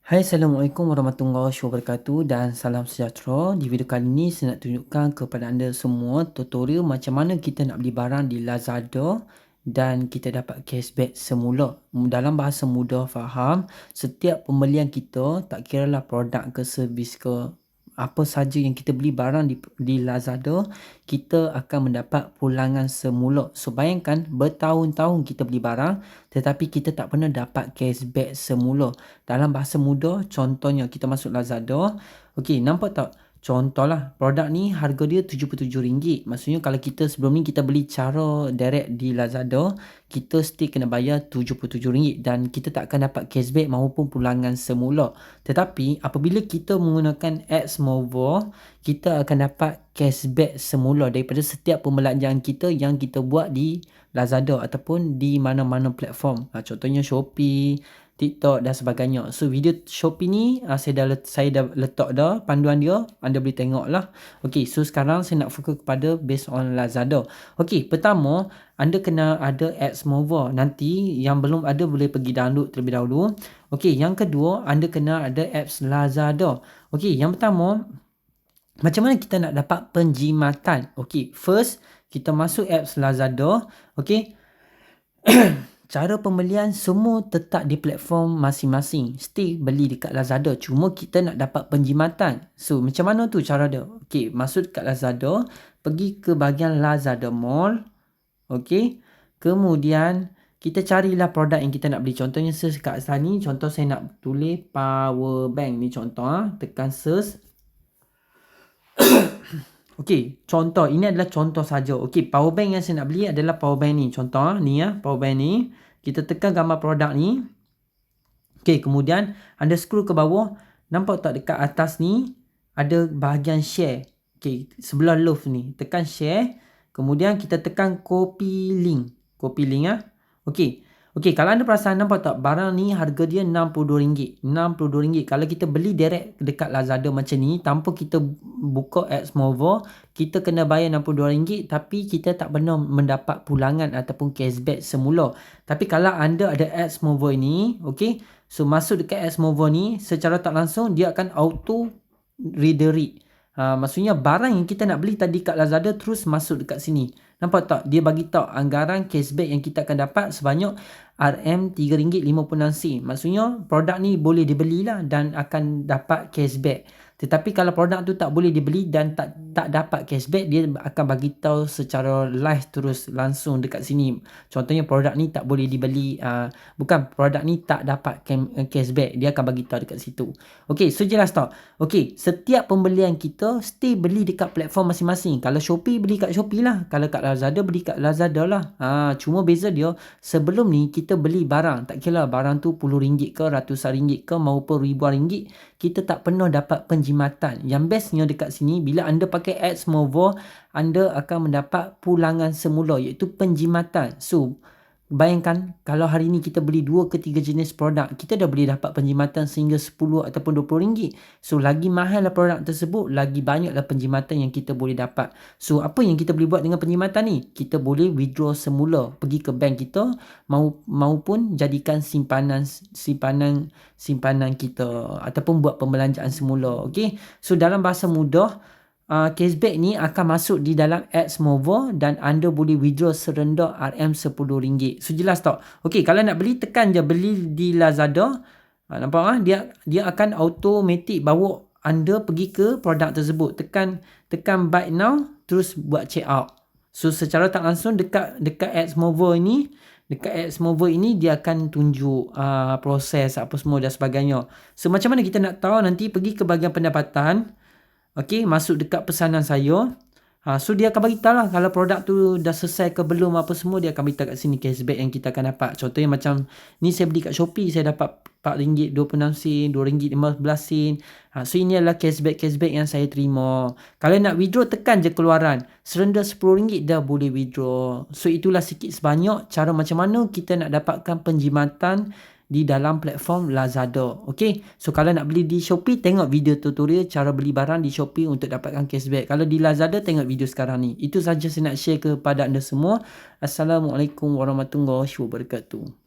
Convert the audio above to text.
Hai, Assalamualaikum warahmatullahi wabarakatuh dan salam sejahtera. Di video kali ini saya nak tunjukkan kepada anda semua tutorial macam mana kita nak beli barang di Lazada dan kita dapat cashback semula. Dalam bahasa mudah faham, setiap pembelian kita, tak kiralah produk ke servis ke, apa saja yang kita beli barang di Lazada, kita akan mendapat pulangan semula. So bayangkan bertahun-tahun kita beli barang tetapi kita tak pernah dapat cashback semula. Dalam bahasa mudah, contohnya kita masuk Lazada. Okey, nampak tak? Contohlah, produk ni harga dia RM77. Maksudnya kalau kita sebelum ni kita beli cara direct di Lazada, kita still kena bayar RM77 dan kita tak akan dapat cashback maupun pulangan semula. Tetapi apabila kita menggunakan Xmovo, kita akan dapat cashback semula daripada setiap pembelanjaan kita yang kita buat di Lazada ataupun di mana-mana platform. Contohnya Shopee, TikTok dan sebagainya. So video Shopee ni saya dah letak dah panduan dia, anda boleh tengok lah. Okey, so sekarang saya nak fokus kepada based on Lazada. Okey, pertama anda kena ada Xmovo. Nanti yang belum ada boleh pergi download terlebih dahulu. Okey, yang kedua anda kena ada apps Lazada. Okey, yang pertama macam mana kita nak dapat penjimatan? Okey, first kita masuk apps Lazada. Okey. Cara pembelian semua tetap di platform masing-masing. Still beli dekat Lazada. Cuma kita nak dapat penjimatan. So, macam mana tu cara dia? Okey, masuk dekat Lazada. Pergi ke bahagian Lazada Mall. Okey. Kemudian, kita carilah produk yang kita nak beli. Contohnya search kat sini. Contoh saya nak tulis power bank. Ni contoh. Tekan search. Okey, contoh. Ini adalah contoh saja. Okey, power bank yang saya nak beli adalah power bank ni. Contoh ni power bank ni. Kita tekan gambar produk ni. Okey, kemudian anda scroll ke bawah. Nampak tak dekat atas ni ada bahagian share. Okey, sebelah love ni. Tekan share. Kemudian kita tekan copy link. Copy link Okey. Okey, kalau anda perasan nampak tak barang ni harga dia RM62. RM62. Kalau kita beli direct dekat Lazada macam ni tanpa kita buka Xmovo, kita kena bayar RM62 tapi kita tak pernah mendapat pulangan ataupun cashback semula. Tapi kalau anda ada Xmovo ini, okey, so masuk dekat Xmovo ni secara tak langsung dia akan auto redirect. Maksudnya barang yang kita nak beli tadi kat Lazada terus masuk dekat sini. Nampak tak? Dia bagi tahu anggaran cashback yang kita akan dapat sebanyak RM3.56. Maksudnya produk ni boleh dibeli lah dan akan dapat cashback. Tetapi kalau produk tu tak boleh dibeli dan tak dapat cashback, dia akan bagi tahu secara live terus langsung dekat sini. Contohnya produk ni tak boleh dibeli, bukan produk ni tak dapat cashback, dia akan bagi tahu dekat situ. Okey, so jelas tak? Okey, setiap pembelian kita stay beli dekat platform masing-masing. Kalau Shopee beli kat Shopee lah, kalau kat Lazada beli kat Lazada lah. Cuma beza dia sebelum ni kita beli barang, tak kira barang tu RM10 ke ratusan ringgit ke maupun ribuan ringgit, kita tak pernah dapat penjimatan. Yang bestnya dekat sini, bila anda pakai Xmovo, anda akan mendapat pulangan semula iaitu penjimatan. So, bayangkan kalau hari ni kita beli 2 ke 3 jenis produk, kita dah boleh dapat penjimatan sehingga RM10 ataupun RM20. So, lagi mahal lah produk tersebut, lagi banyaklah penjimatan yang kita boleh dapat. So, apa yang kita boleh buat dengan penjimatan ni? Kita boleh withdraw semula, pergi ke bank kita maupun jadikan simpanan kita ataupun buat pembelanjaan semula. Okey. So, dalam bahasa mudah, cashback ni akan masuk di dalam Xmovo dan anda boleh withdraw serendah RM10. So jelas tak? Okey, kalau nak beli tekan je beli di Lazada. Nampak dia akan automatic bawa anda pergi ke produk tersebut. Tekan buy now terus buat check out. So secara tak langsung dekat Xmovo ini, dia akan tunjuk proses apa semua dan sebagainya. So macam mana kita nak tahu? Nanti pergi ke bahagian pendapatan. Okey, masuk dekat pesanan saya. So dia akan bagi tahu lah kalau produk tu dah selesai ke belum apa semua, dia akan beritahu kat sini cashback yang kita akan dapat. Contohnya macam ni saya beli kat Shopee, saya dapat RM4.26, RM2.15. So ini adalah cashback yang saya terima. Kalau nak withdraw tekan je keluaran. Serendah RM10 dah boleh withdraw. So itulah sikit sebanyak cara macam mana kita nak dapatkan penjimatan di dalam platform Lazada. Okey. So kalau nak beli di Shopee, tengok video tutorial cara beli barang di Shopee untuk dapatkan cashback. Kalau di Lazada, tengok video sekarang ni. Itu saja saya nak share kepada anda semua. Assalamualaikum warahmatullahi wabarakatuh.